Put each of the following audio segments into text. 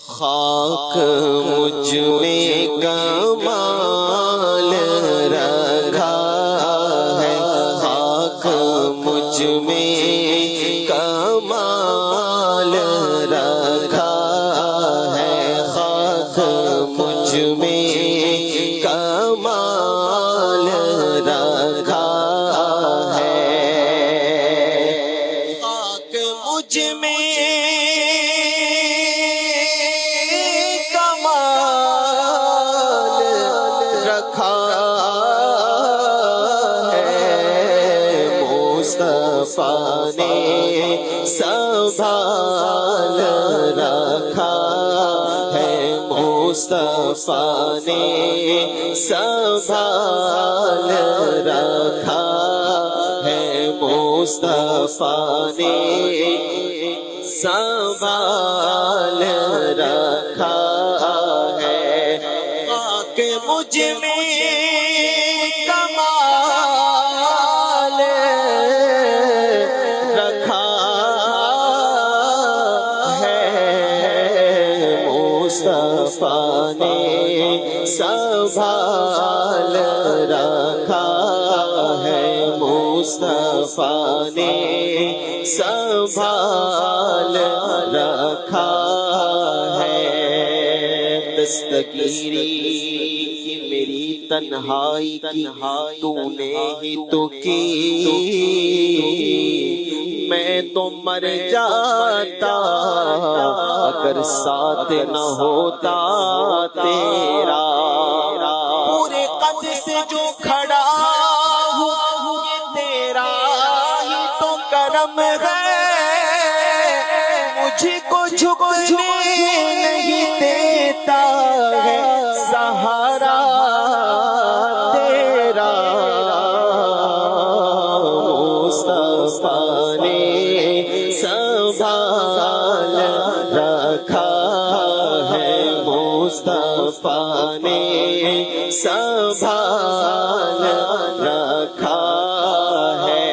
خاک مجھ میں کمال رکھا ہے، خاک مجھ میں کمال رکھا ہے، خاک مجھ میں کمال رکھا ہے، خاک مجھ میں مصطفیٰ نے سنبھال رکھا ہے، مصطفیٰ نے سنبھال رکھا ہے، مصطفیٰ نے سنبھال رکھا ہے، خاک مجھ میں مصطفیٰ نے سنبھال رکھا ہے، مصطفیٰ نے سنبھال رکھا ہے، دستگیری کی میری تنہائی کی تو نے ہی تو کی، میں تو مر جاتا اگر ساتھ نہ ہوتا تیرا، پورے قد سے جو کھڑا ہوں یہ تیرا ہی تو کرم ہے، مجھے کو جھکنے نہیں دیتا ہے سہارا تیرا، مصطفیٰ نے سنبھال رکھا ہے، مصطفیٰ نے سنبھال رکھا ہے،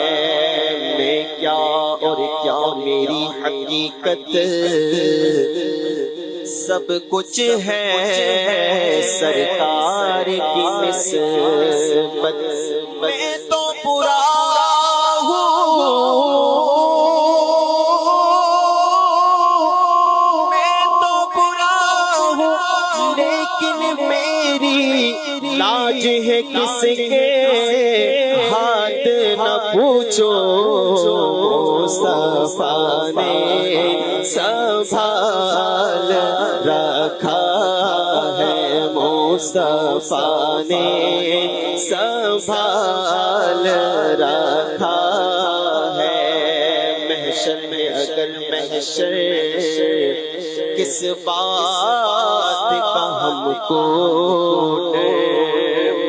میں کیا اور کیا میری حقیقت سب کچھ ہے سرکار کی نسبت، میں تو برا لاج ہے کس کے ہاتھ نہ پوچھو، مصطفیٰ نے سنبھال رکھا ہے، مصطفیٰ نے سنبھال رکھا ہے، محشر میں اگر محشر کس بات کا ہم کو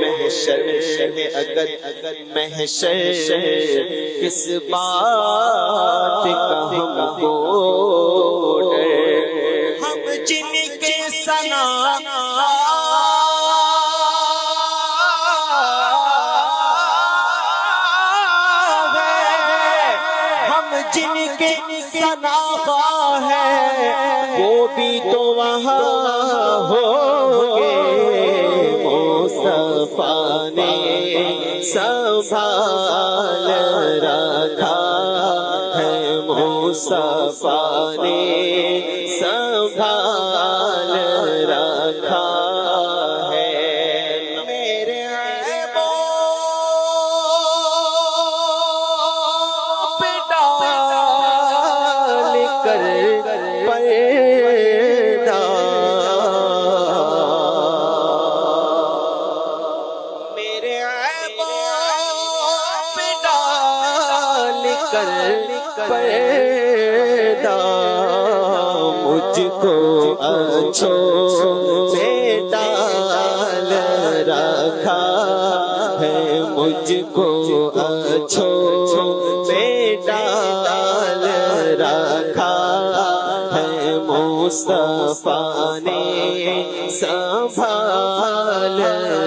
محشر میں اگر محشر کس بات کا ہم کو ہم جن کے ثنا ہم جن کے ثنا ہے وہ بھی تو وہاں ہوں گے، مصطفیٰ نے سنبھال رکھا ہے، مصطفیٰ نے سنبھال رکھا ہے، میرے عیبوں پہ ڈال کر پردہ، میرے عیبوں پہ ڈال کر پردہ، مجھ کو اچھوں میں ڈال رکھا ہے، مجھ کو اچھوں میں ڈال رکھا ہے، مصطفیٰ نے سنبھال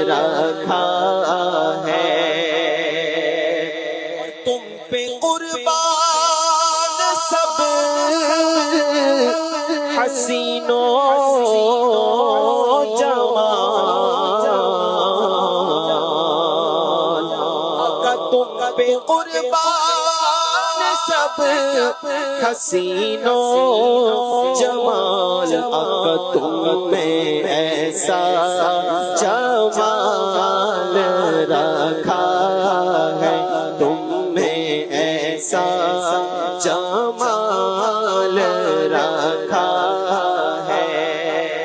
رکھا ہے، تم پہ قربان سب حسینوں پہ قربان سب حسینوں جمال آقا تم میں ایسا جمال رکھا ہے، تم میں ایسا جمال رکھا ہے،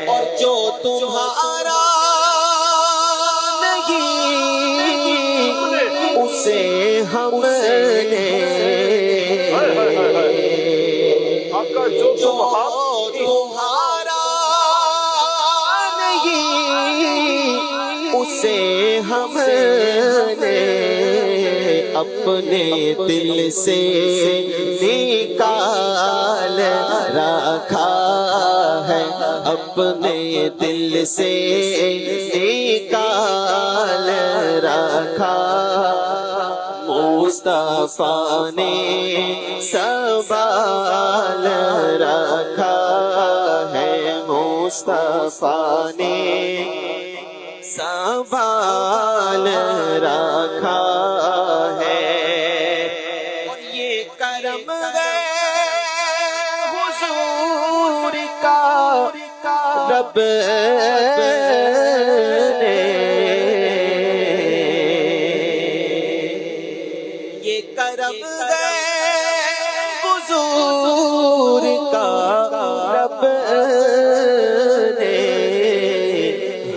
اور جو تمہارا نہیں اسے ہم نے جو تمہارا نہیں اسے ہم نے اپنے دل سے نکال رکھا ہے، اپنے دل سے نکال رکھا، مصطفیٰ نے سنبھال رکھا ہے، مصطفیٰ نے سنبھال رکھا ہے، اور یہ کرم ہے حضور کا رب نے، یہ کرم ہے حضور کا رب نے،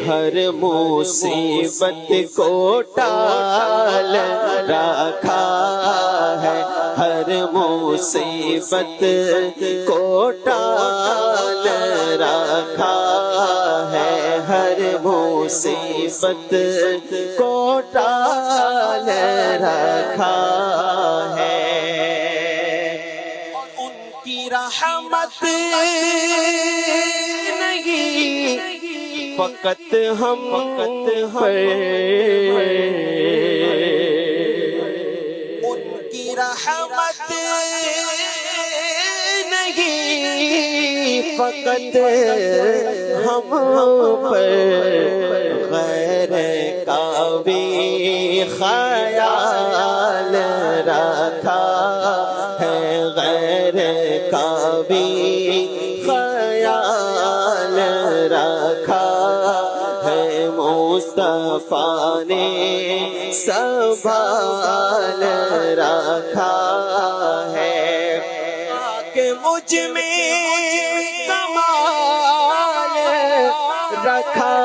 ہر مصیبت کو ٹال رکھا ہے، ہر مصیبت کو ٹال رکھا ہے، ہر مصیبت کو ٹال رکھا ہے، اور ان کی رحمت نہیں فقط ہم پر، ان کی رحمت نہیں فقط ہم پر، غیر کا بھی خیال رکھا ہے، غیر کا بھی خیال رکھا ہے، مصطفیٰ نے سنبھال رکھا ہے، کہ مجھ میں کمال رکھا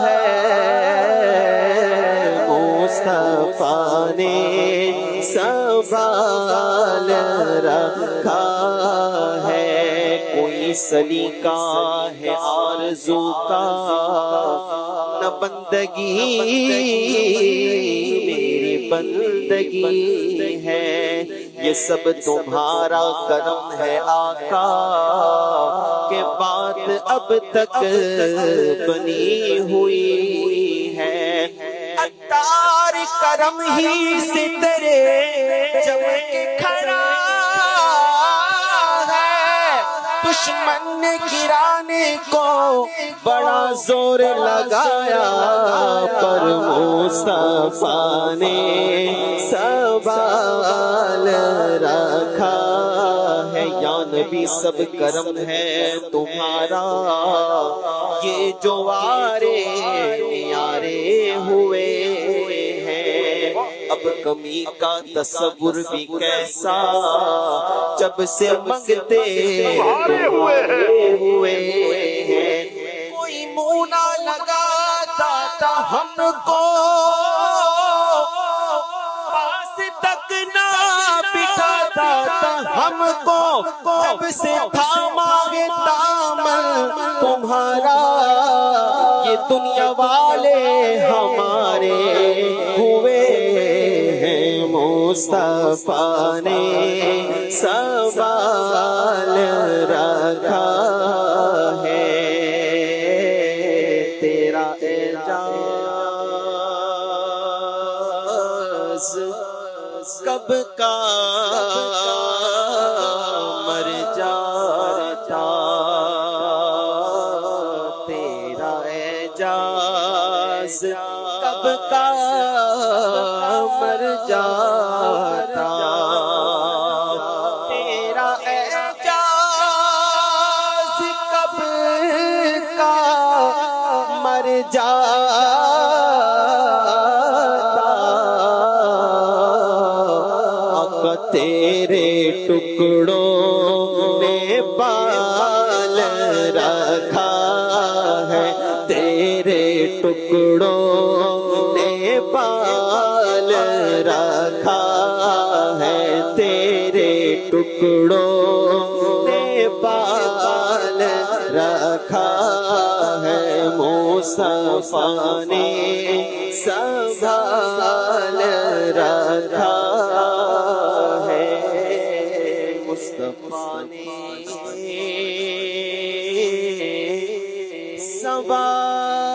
ہے، مصطفیٰ نے سنبھال رکھا ہے، کوئی سلیقہ ہے آرزو کا نہ بندگی میری بندگی ہے، یہ سب تمہارا کرم ہے آقا، کہ بات اب تک بنی ہوئی ہے، عطار کرم ہی سے تیرے جب کے کھڑا ہے، دشمن نے گرانے کو بڑا زور لگایا، پر مصطفیٰ نے سنبھال رکھا ہے، یا نبی سب کرم ہے تمہارا، یہ جو آرے نیارے ہوئے ہیں، اب کمی کا تصور بھی کیسا، جب سے منگتے ہوئے ہیں، کوئی منہ نہ لگاتا تھا ہم کو، پاس تک نہ بٹھاتا تھا ہم کو، جب سے تھاما ہے دامن تمہارا، یہ دنیا والے ہمارے ہوئے ہیں، مصطفیٰ نے سنبھال رکھا ہے، تیرا اعجاز کب کا مر جاتا، تیرا اعجاز کب کا جاتا، تیرا اعجاز کب کا مر جاتا، آقا تیرے ٹکڑوں نے پال رکھا ہے، تیرے ٹکڑوں نے پال رکھا ہے، تیرے ٹکڑوں نے پال رکھا ہے، مصطفیٰ نے سنبھال رکھا ہے، مصطفیٰ نے سنبھال